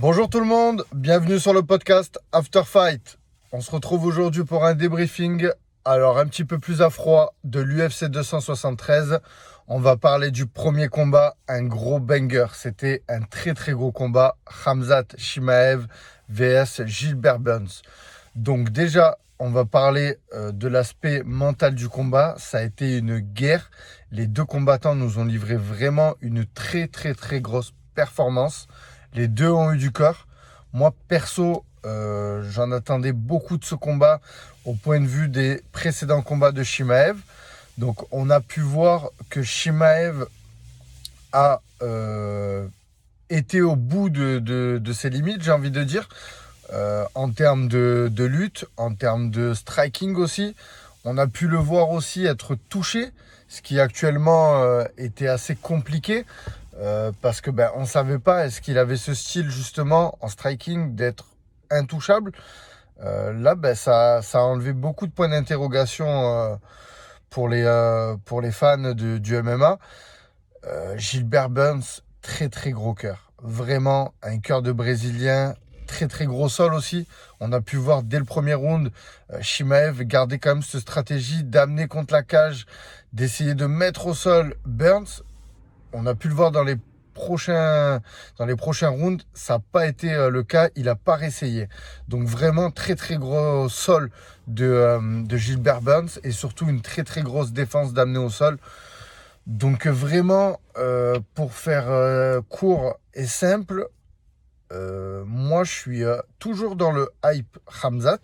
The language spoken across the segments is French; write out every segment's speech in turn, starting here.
Bonjour tout le monde, bienvenue sur le podcast After Fight. On se retrouve aujourd'hui pour un débriefing, alors un petit peu plus à froid, de l'UFC 273. On va parler du premier combat, un gros banger. C'était un très très gros combat, Khamzat Chimaev vs Gilbert Burns. Donc déjà, on va parler de l'aspect mental du combat. Ça a été une guerre. Les deux combattants nous ont livré vraiment une très très très grosse performance. Les deux ont eu du corps. Moi, perso, j'en attendais beaucoup de ce combat au point de vue des précédents combats de Chimaev. Donc, on a pu voir que Chimaev a été au bout de ses limites, j'ai envie de dire, en termes de lutte, en termes de striking aussi. On a pu le voir aussi être touché, ce qui actuellement était assez compliqué. Parce que on savait pas est-ce qu'il avait ce style justement en striking d'être intouchable. Là ça a enlevé beaucoup de points d'interrogation pour les fans du MMA. Gilbert Burns, très très gros cœur, vraiment un cœur de Brésilien, très très gros sol aussi. On a pu voir dès le premier round Chimaev garder quand même cette stratégie d'amener contre la cage, d'essayer de mettre au sol Burns. On a pu le voir dans les prochains rounds, ça n'a pas été le cas, il n'a pas réessayé. Donc vraiment très très gros sol de Gilbert Burns et surtout une très très grosse défense d'amener au sol. Donc vraiment, pour faire court et simple, moi je suis toujours dans le hype Khamzat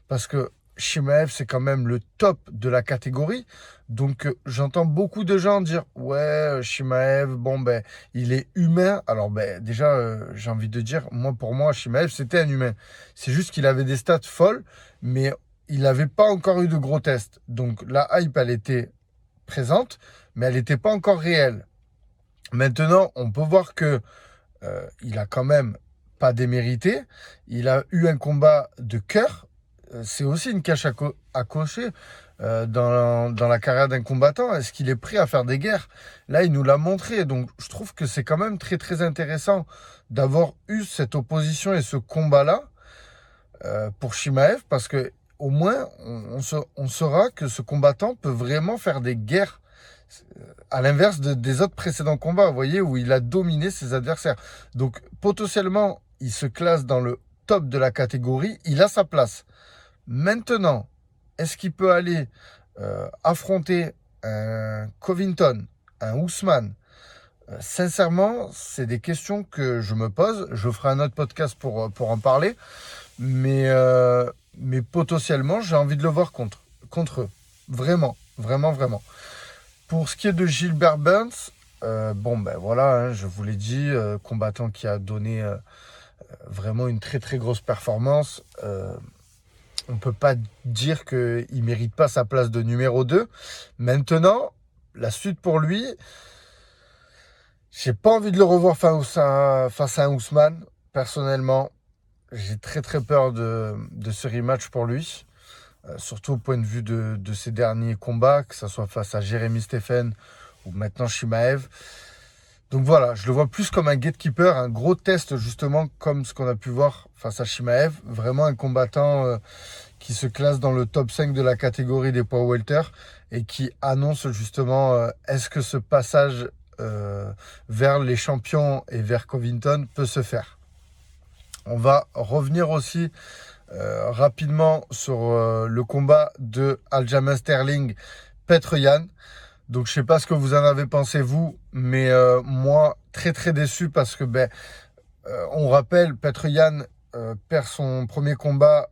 parce que Chimaev c'est quand même le top de la catégorie. Donc j'entends beaucoup de gens dire ouais Chimaev il est humain. Alors déjà j'ai envie de dire pour moi Chimaev c'était un humain. C'est juste qu'il avait des stats folles mais il n'avait pas encore eu de gros tests. Donc la hype elle était présente mais elle n'était pas encore réelle. Maintenant on peut voir que il a quand même pas démérité. Il a eu un combat de cœur. C'est aussi une cache à cocher dans la carrière d'un combattant. Est-ce qu'il est prêt à faire des guerres? Là, il nous l'a montré. Donc, je trouve que c'est quand même très, très intéressant d'avoir eu cette opposition et ce combat-là pour Chimaev parce que au moins, on saura que ce combattant peut vraiment faire des guerres à l'inverse des autres précédents combats, vous voyez, où il a dominé ses adversaires. Donc, potentiellement, il se classe dans le top de la catégorie, il a sa place. Maintenant, est-ce qu'il peut aller affronter un Covington, un Ousmane? Sincèrement, c'est des questions que je me pose. Je ferai un autre podcast pour en parler. Mais potentiellement, j'ai envie de le voir contre eux. Vraiment, vraiment, vraiment. Pour ce qui est de Gilbert Burns, voilà, je vous l'ai dit, combattant qui a donné vraiment une très très grosse performance. On ne peut pas dire qu'il ne mérite pas sa place de numéro 2. Maintenant, la suite pour lui, j'ai pas envie de le revoir face à un Ousmane. Personnellement, j'ai très très peur de ce rematch pour lui. Surtout au point de vue de ses derniers combats, que ce soit face à Jeremy Stephen ou maintenant Chimaev. Donc voilà, je le vois plus comme un gatekeeper, un gros test justement comme ce qu'on a pu voir face à Chimaev. Vraiment un combattant qui se classe dans le top 5 de la catégorie des poids welter et qui annonce justement est-ce que ce passage vers les champions et vers Covington peut se faire. On va revenir aussi rapidement sur le combat de Aljamain Sterling, Petr Yan. Donc je sais pas ce que vous en avez pensé vous, mais moi très très déçu parce que on rappelle Petr Yan perd son premier combat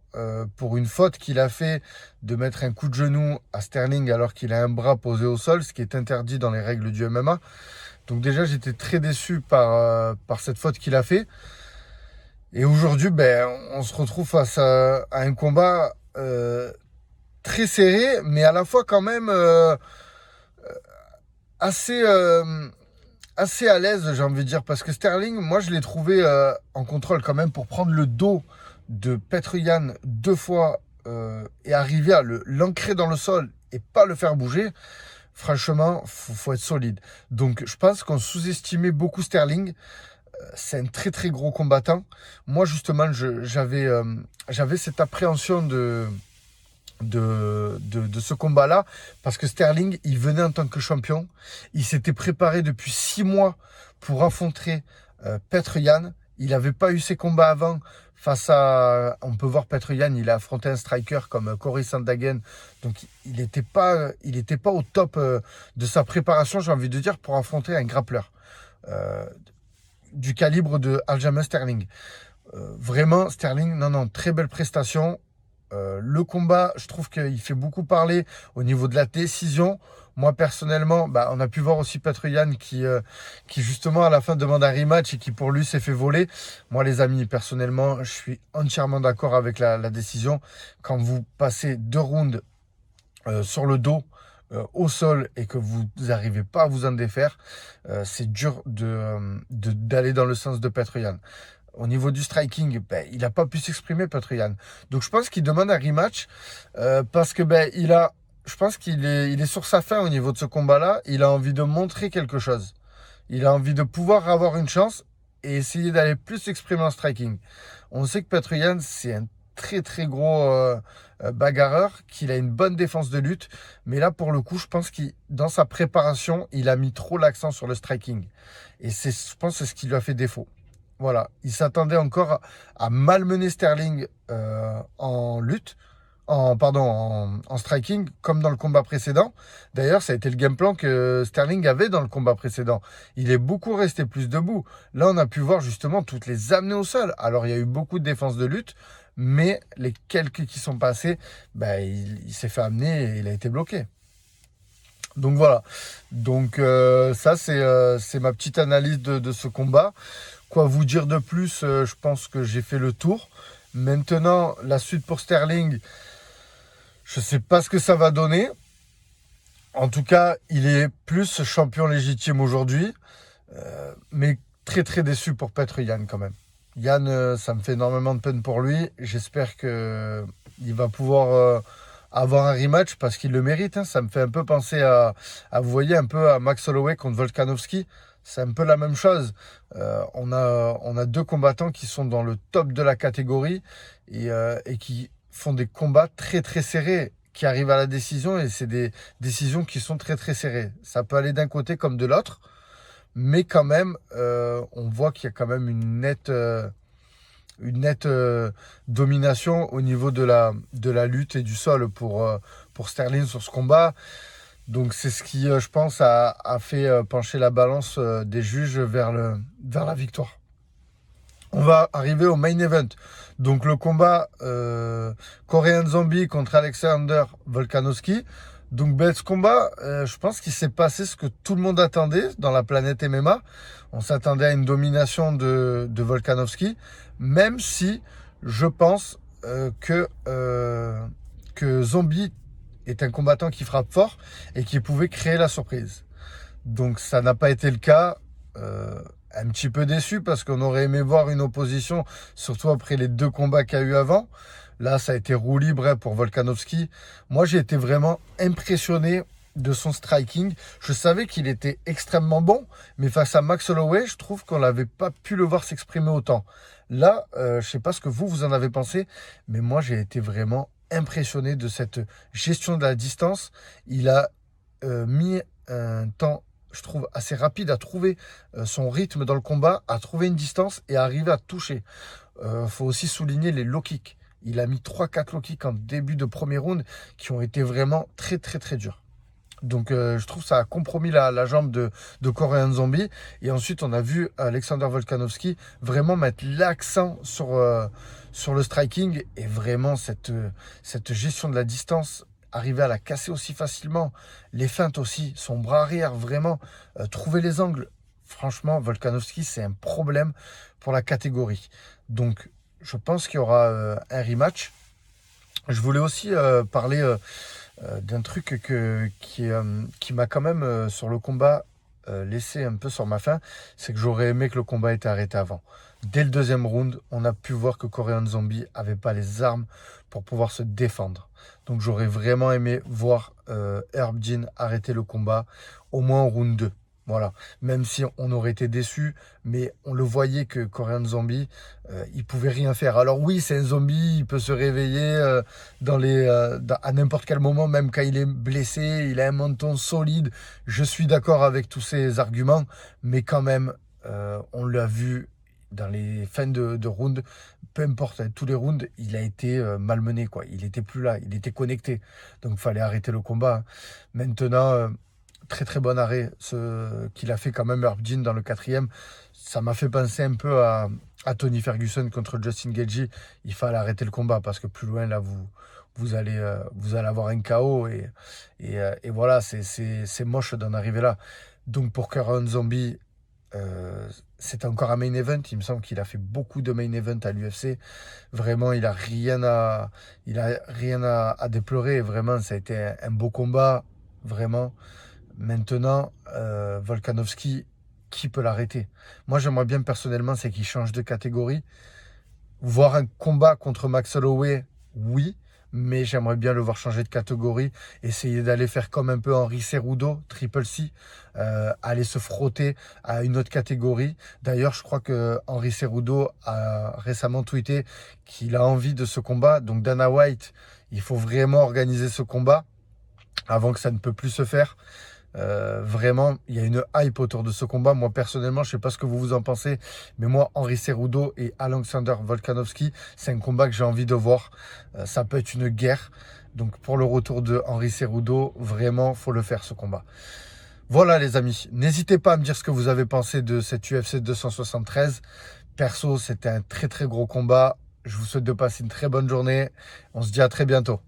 pour une faute qu'il a fait de mettre un coup de genou à Sterling alors qu'il a un bras posé au sol, ce qui est interdit dans les règles du MMA. Donc déjà j'étais très déçu par cette faute qu'il a fait. Et aujourd'hui, on se retrouve face à un combat très serré, mais à la fois quand même assez, assez à l'aise, j'ai envie de dire. Parce que Sterling, moi, je l'ai trouvé en contrôle quand même pour prendre le dos de Petr Yan 2 fois et arriver à l'ancrer dans le sol et pas le faire bouger. Franchement, faut être solide. Donc, je pense qu'on sous-estimait beaucoup Sterling. c'est un très très gros combattant. Moi justement, j'avais cette appréhension de ce combat-là, parce que Sterling, il venait en tant que champion, il s'était préparé depuis 6 mois pour affronter Petr Yan. Il n'avait pas eu ses combats avant face à, on peut voir Petr Yan, il a affronté un striker comme Cory Sandhagen, donc il n'était pas au top de sa préparation, j'ai envie de dire, pour affronter un grappleur du calibre de Aljamain Sterling. Vraiment, Sterling, non, très belle prestation. Le combat, je trouve qu'il fait beaucoup parler au niveau de la décision. Moi, personnellement, on a pu voir aussi Petr Yan qui justement, à la fin, demande un rematch et qui, pour lui, s'est fait voler. Moi, les amis, personnellement, je suis entièrement d'accord avec la décision. Quand vous passez 2 rounds sur le dos, au sol, et que vous n'arrivez pas à vous en défaire, c'est dur d'aller dans le sens de Petr Yan. Au niveau du striking, il n'a pas pu s'exprimer, Petr Yan. Donc je pense qu'il demande un rematch parce que je pense qu'il est sur sa fin au niveau de ce combat-là. Il a envie de montrer quelque chose. Il a envie de pouvoir avoir une chance et essayer d'aller plus s'exprimer en striking. On sait que Petr Yan, c'est un très très gros bagarreur, qu'il a une bonne défense de lutte. Mais là, pour le coup, je pense que dans sa préparation, il a mis trop l'accent sur le striking. Et je pense que c'est ce qui lui a fait défaut. Voilà, il s'attendait encore à malmener Sterling en lutte, en striking, comme dans le combat précédent. D'ailleurs, ça a été le game plan que Sterling avait dans le combat précédent. Il est beaucoup resté plus debout. Là, on a pu voir justement toutes les amener au sol. Alors, il y a eu beaucoup de défense de lutte, mais les quelques qui sont passés, il s'est fait amener et il a été bloqué. Donc voilà. Donc ça, c'est ma petite analyse de ce combat. Quoi vous dire de plus? Je pense que j'ai fait le tour. Maintenant, la suite pour Sterling, je ne sais pas ce que ça va donner. En tout cas, il est plus champion légitime aujourd'hui. Mais très très déçu pour Petr Yan quand même. Yan, ça me fait énormément de peine pour lui. J'espère qu'il va pouvoir avoir un rematch parce qu'il le mérite. Hein. Ça me fait un peu penser vous voyez, un peu à Max Holloway contre Volkanovski. C'est un peu la même chose. On a 2 combattants qui sont dans le top de la catégorie et qui font des combats très très serrés, qui arrivent à la décision, et c'est des décisions qui sont très très serrées. Ça peut aller d'un côté comme de l'autre, mais quand même, on voit qu'il y a quand même une nette domination au niveau de la lutte et du sol pour Sterling sur ce combat. Donc c'est ce qui, je pense, a fait pencher la balance des juges vers la victoire. On va arriver au main event. Donc le combat Korean Zombie contre Alexander Volkanovski. Donc ce combat, je pense qu'il s'est passé ce que tout le monde attendait dans la planète MMA. On s'attendait à une domination de Volkanovski, même si je pense que Zombie est un combattant qui frappe fort et qui pouvait créer la surprise. Donc ça n'a pas été le cas. Un petit peu déçu parce qu'on aurait aimé voir une opposition, surtout après les 2 combats qu'il y a eu avant. Là, ça a été roue libre pour Volkanovski. Moi, j'ai été vraiment impressionné de son striking. Je savais qu'il était extrêmement bon, mais face à Max Holloway, je trouve qu'on n'avait pas pu le voir s'exprimer autant. Là, je ne sais pas ce que vous en avez pensé, mais moi, j'ai été vraiment impressionné de cette gestion de la distance. Il a mis un temps, je trouve, assez rapide à trouver son rythme dans le combat, à trouver une distance et à arriver à toucher. Faut aussi souligner les low kicks. Il a mis 3-4 low kicks en début de premier round qui ont été vraiment très très très durs. Donc je trouve que ça a compromis la jambe de Korean Zombie. Et ensuite, on a vu Alexander Volkanovski vraiment mettre l'accent sur le striking. Et vraiment, cette gestion de la distance, arriver à la casser aussi facilement. Les feintes aussi, son bras arrière, vraiment, trouver les angles. Franchement, Volkanovski, c'est un problème pour la catégorie. Donc, je pense qu'il y aura un rematch. Je voulais aussi parler d'un truc qui m'a quand même, sur le combat, laissé un peu sur ma faim. C'est que j'aurais aimé que le combat ait été arrêté avant. Dès le 2e round, on a pu voir que Korean Zombie n'avait pas les armes pour pouvoir se défendre. Donc j'aurais vraiment aimé voir Herb Dean arrêter le combat, au moins au round 2. Voilà, même si on aurait été déçus, mais on le voyait que Korean Zombie, il pouvait rien faire. Alors oui, c'est un zombie, il peut se réveiller à n'importe quel moment, même quand il est blessé, il a un menton solide. Je suis d'accord avec tous ces arguments, mais quand même, on l'a vu dans les fins de round, peu importe, hein, tous les rounds, il a été malmené, quoi. Il était plus là, il était connecté. Donc il fallait arrêter le combat, hein. Maintenant, très très bon arrêt ce qu'il a fait quand même Herb Dean dans le quatrième. Ça m'a fait penser un peu à Tony Ferguson contre Justin Gaethje. Il fallait arrêter le combat parce que plus loin là vous allez avoir un KO et voilà c'est moche d'en arriver là. Donc pour Korean Zombie, c'est encore un main event. Il me semble qu'il a fait beaucoup de main event à l'UFC. Vraiment, il a rien à déplorer. Vraiment, ça a été un beau combat. Vraiment. Maintenant, Volkanovski, qui peut l'arrêter? Moi, j'aimerais bien personnellement, c'est qu'il change de catégorie. Voir un combat contre Max Holloway, oui, mais j'aimerais bien le voir changer de catégorie, essayer d'aller faire comme un peu Henry Cejudo, Triple C, aller se frotter à une autre catégorie. D'ailleurs, je crois que Henry Cejudo a récemment tweeté qu'il a envie de ce combat. Donc Dana White, il faut vraiment organiser ce combat avant que ça ne peut plus se faire. Vraiment, il y a une hype autour de ce combat. Moi, personnellement, je ne sais pas ce que vous en pensez, mais moi, Henry Cejudo et Alexander Volkanovski, c'est un combat que j'ai envie de voir. Ça peut être une guerre. Donc, pour le retour de Henry Cejudo, vraiment, faut le faire, ce combat. Voilà, les amis. N'hésitez pas à me dire ce que vous avez pensé de cette UFC 273. Perso, c'était un très, très gros combat. Je vous souhaite de passer une très bonne journée. On se dit à très bientôt.